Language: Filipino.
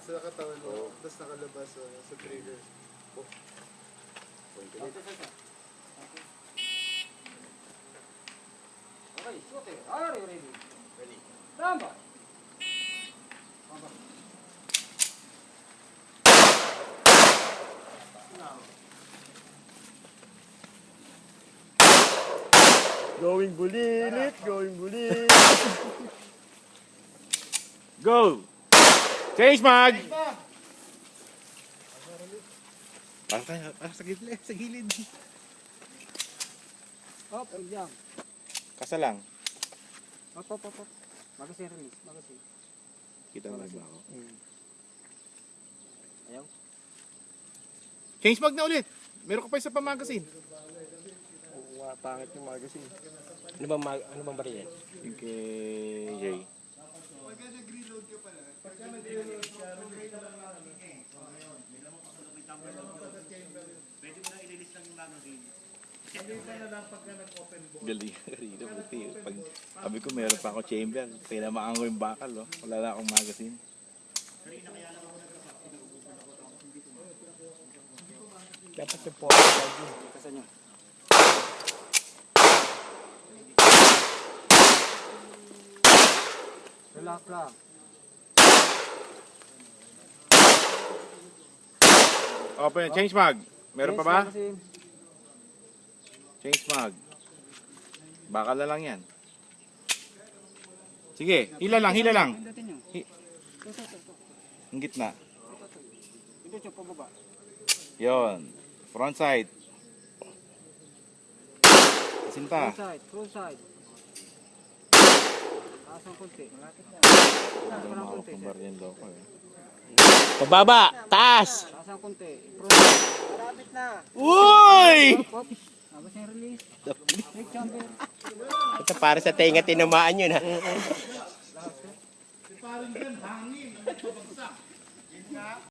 sa katawan mo, tapos nakalabas sa trigger. Okay, shoot it. Are you ready? Ready. Tamba. Going bulilit, going bulilit. Go! Change mag! Para sa gilid, sa gilid. Hop, jump. Kasa lang. Hop, hop, hop, hop. Magasin release, magasin. Kita mo ba ako? Ayaw. Change mag na ulit. Meron ka pa isa pa magazine. Pangit yung magazine. Ano bang baril yan? Yung kay Jay. Pagka nag-reload ka pala, pagka nag-reload ka, reload ka lang lang. Pwede mo na i-release lang yung magazine. Hindi pa na lang pagka nag-open box. Galing rito, buti. Pag sabi ko meron pa ako chamber, tinamaan ko yung bakal, oh. Wala na akong magazine. Dapat yung photo lagi. Kasan nyo. Relax lang. Open, change mag. Meron pa ba? Magasin. Change mag. Bakal na lang yan. Sige, hila lang, hila lang. Pindutin nyo. Hi- Ito, ito, ito. Ang gitna. Pindutin nyo, pababa. Yon. Front side. Sinta. Full side, full side. Taas ng konti. Malapit na. Taas Hindi ng mo konti. ako baril loko eh. Pababa! Taas! Taas ng konti. Malapit na. Uy! Hop, hop. Tapos yung release. Break chamber. Ito para sa tenga tinamaan yun ha. Parang yan, hangin. Ang pabagsak.